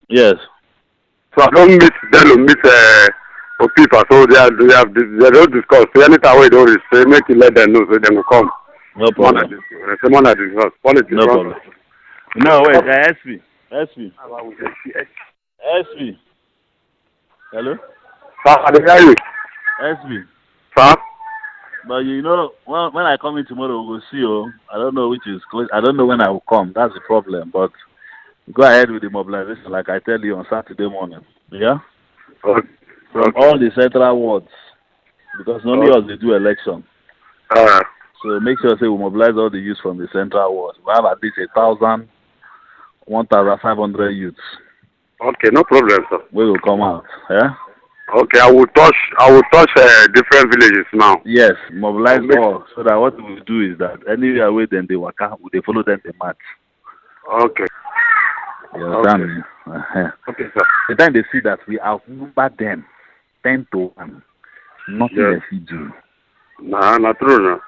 Yes. So I don't meet them, meet people. So they don't discuss. So anytime we don't say, make it let them know so they will come. No problem. Someone that discuss. Politics. No problem. No, wait, SP. SP. SP. Hello? Sir, I don't hear you. SP. Sir? But you know, when I come in tomorrow, we'll see you. I don't know which is close. I don't know when I will come. That's the problem. But go ahead with the mobilization, like I tell you on Saturday morning. Yeah? Okay. From all the central wards. Because only us they do election. So make sure say we mobilize all the youths from the central wards. We have at least 1,500 youths. Okay, no problem, sir. We will come out. Yeah? Okay, I will touch different villages now. Yes, mobilize all so that what we will do is that anywhere where then they work out, they follow them the march. Okay. You understand me? Okay, sir. The time they see that we outnumber them 10 to 1, nothing else we do. Nah, not true, no.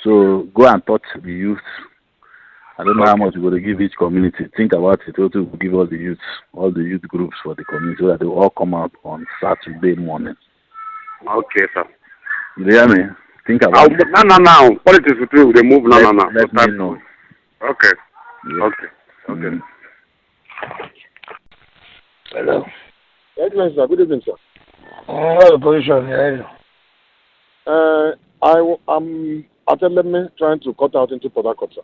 So go and touch the youth. I don't know how much you're going to give each community. Think about it. What will give all the youth groups for the community so that they will all come out on Saturday morning. Okay, sir. You hear me? Think about it. No. Politics with you, they move now. Let me know. Okay. Yeah. Okay. Hello. Yes, sir. Good evening, sir. What's the position here? I'm actually trying to cut out into Port Harcourt, sir.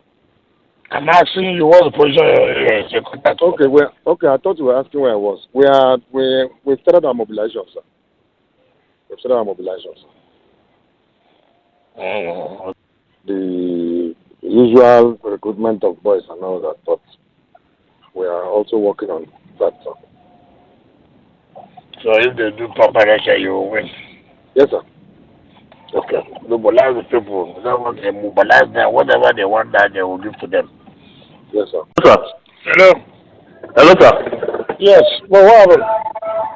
I'm asking you what's the position here. Okay, I thought you were asking where I was. We started our mobilization, sir. The usual recruitment of boys and all that, but we are also working on that, sir. So if they do proper election, you will win. Yes, sir. Okay. Mobilize the people. They want to mobilize them. Whatever they want, that they will give to them. Yes, sir. Hello, sir. Hello. Hello, sir. Yes. Well, what happened?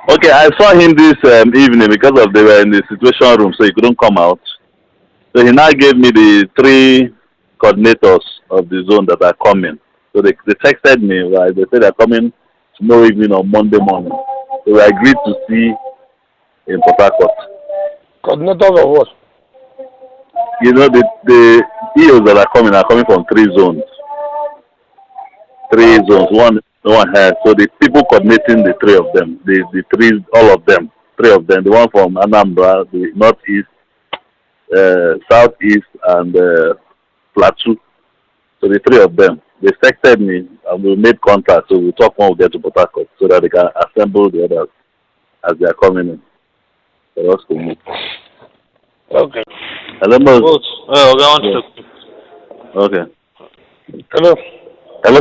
Okay, I saw him this evening because they were in the situation room, so he couldn't come out. So he now gave me the 3 coordinators of the zone that are coming. So they texted me, right? They said they're coming tomorrow evening or Monday morning. So we agreed to see in Port Harcourt. Coordinators of what? You know, the EOs that are coming from 3 zones. 3 zones, one has. So the people coordinating the 3 of them, the 3, all of them, 3 of them, the one from Anambra, the northeast, southeast, and Plateau. So the 3 of them, they texted me and we made contact. So we talk when we get to Port Harcourt so that they can assemble the others as they are coming in. So that's cool. Okay. Hello, Moses. Okay. Hello,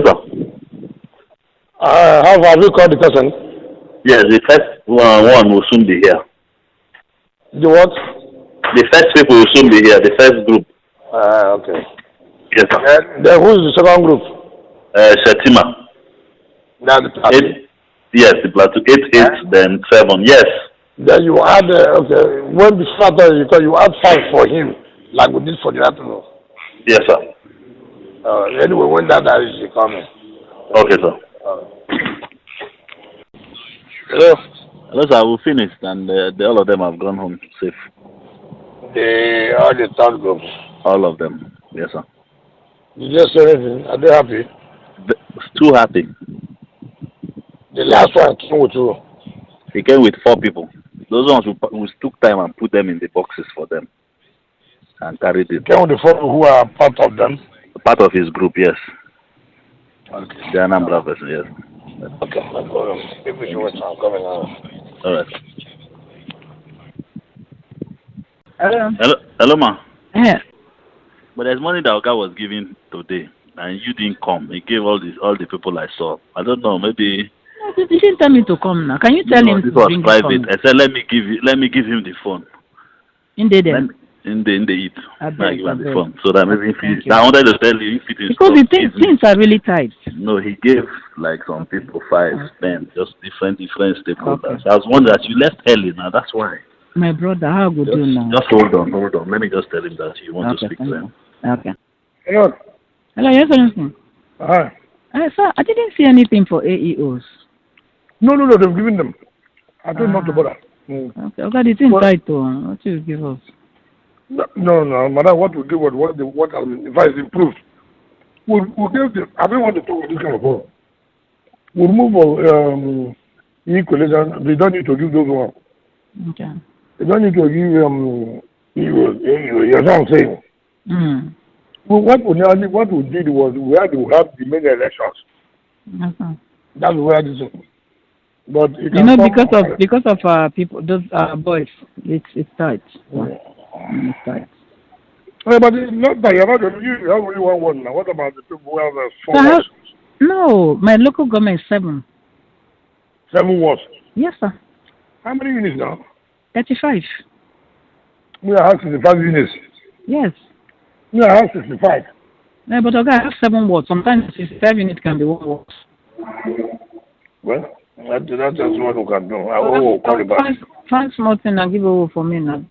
sir. How have you called the person? Yes, the first one will soon be here. The what? The first people will soon be here, the first group. Okay. Yes, sir. Then who is the second group? Shetima. That's the Plateau. Yes, the Plateau. 8, then 7. Yes. Then you add, when the starter, you add 5 for him, like we did for the afternoon. Yes, sir. Anyway, when that is coming. Okay, sir. Hello? Hello, sir. We finished, and all of them have gone home safe. All the third groups? All of them. Yes, sir. Did you say anything? Are they happy? Too happy. The last one came with who? He came with 4 people. Those ones we took time and put them in the boxes for them and carried it. He came with the 4 people who are part of them? Part of his group, yes. Okay. The Anambra person, yes. Okay, no problem. If you want, I'm coming now. All right. Hello, ma. Yeah. But there's money that Oga was giving today, and you didn't come. He gave all the people I saw. I don't know, maybe. No, you didn't tell me to come now. Can you tell him this to was bring private. I said let me give him the phone. In the day. In the eat. I give him the beg. phone. So that maybe Thank you. I wanted to tell you if it is Because the things are really tight. No, he gave like some people 5, 10, just different stakeholders. Okay. I was wondering that you left early now. That's why. My brother, how good do you know? Just hold on. Let me just tell him that you want to speak to him. Okay. Hello? Hello, yes, sir. Hi. Sir, I didn't see anything for AEOs. No, they've given them. I told not to bother. Okay, the thing tight though. What you give us? No, madam, what we give what if it's improved. We'll give them. I don't want to talk about this kind of problem. We'll remove all equalization. We don't need to give those one. Okay. We don't need to give you know what I'm saying? Well, what we did was we had to have the main elections. Okay. That's where this is. But because of people, those boys, it's tight. It's tight. Yeah, but it's not that you have only one now. What about the people who have 4 wards? No, my local government is 7. 7 wards? Yes, sir. How many units now? 35. We have 65 units. Yes. We have 65. Yeah, but okay, I have 7 wards. Sometimes 65 units can be 1 ward. Well, that's just what we can do. I will call you back. Find small thing and give over for me now.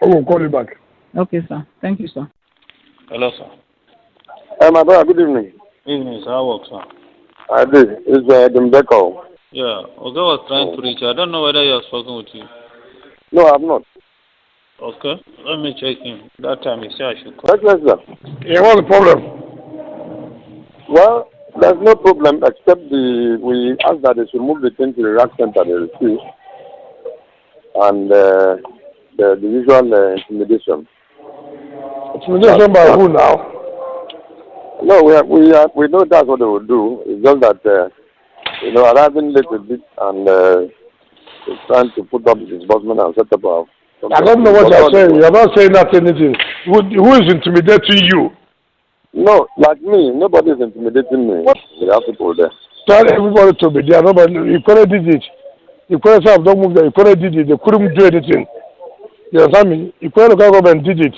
I will call you back. Okay, sir. Thank you, sir. Hello, sir. My brother, good evening. Evening, sir. How work, sir? I did. It's Dembeko. Yeah. Okay, was trying to reach you. I don't know whether you have spoken with you. No, I have not. Okay. Let me check in. That time you said I should call. Yes, sir. Yeah, what's the problem? Well, there's no problem except we asked that they should move the thing to the rack center they refused. And the usual intimidation. Intimidation by who now? No, we know that's what they will do. It's just that arriving late a bit and trying to put up the disbursement and set up a. I don't know what you're saying. You're not saying that anything. Who is intimidating you? No, like me. Nobody is intimidating me. What? We have people there. Tell everybody to be there. Nobody. You couldn't did it. You couldn't say don't move there. You couldn't did it. They couldn't do anything. You understand me? You couldn't go and did it.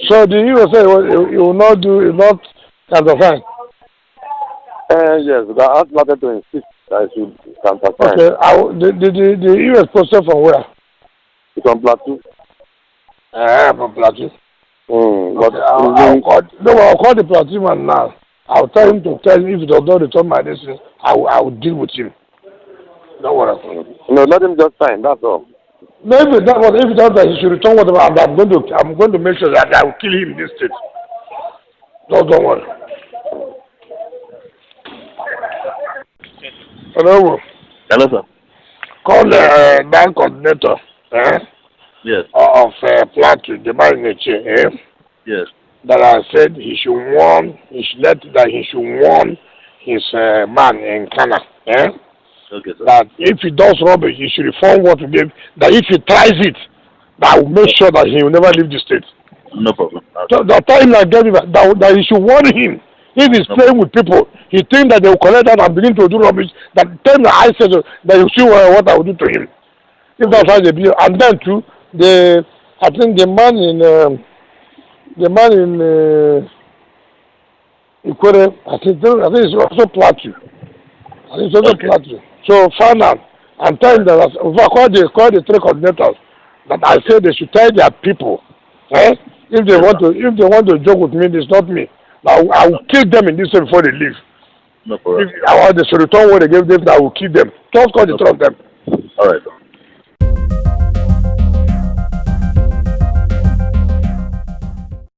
So the hero say you will not do. You will not countersign. Yes, but I started to insist that I should countersign. Okay. The US posted from where? It's on Plateau. From Plateau. But I'll call the Plateau man now. I'll tell him to tell me if he does not return my destiny, I will deal with him. Don't worry. No, let him just sign, that's all. No, if he does that, he should return whatever, and I'm going to make sure that I will kill him in this state. Don't worry. Hello. Hello, sir. Call the bank coordinator. Yes. Of Plateau, the man in the chair. Yes. That I said he should warn his man in Ghana. Okay, sir. That if he does rubbish, he should reform what he gave. That if he tries it, that will make sure that he will never leave the state. No problem. So the time I gave him that he should warn him. If he's playing with people, he thinks that they will collect that and begin to do rubbish. That time that I said that you see what I will do to him. If that's how they be, and then too, I think the man in Ikwere, I think it's also Plateau. I think it's also Plateau. So find out and tell them that call the 3 coordinators that I said they should tell their people. If they want to joke with me, it's not me. I will kill them in this way before they leave. No problem. If they should return what they gave them, I will kill them. Just call the 3 of them. All right.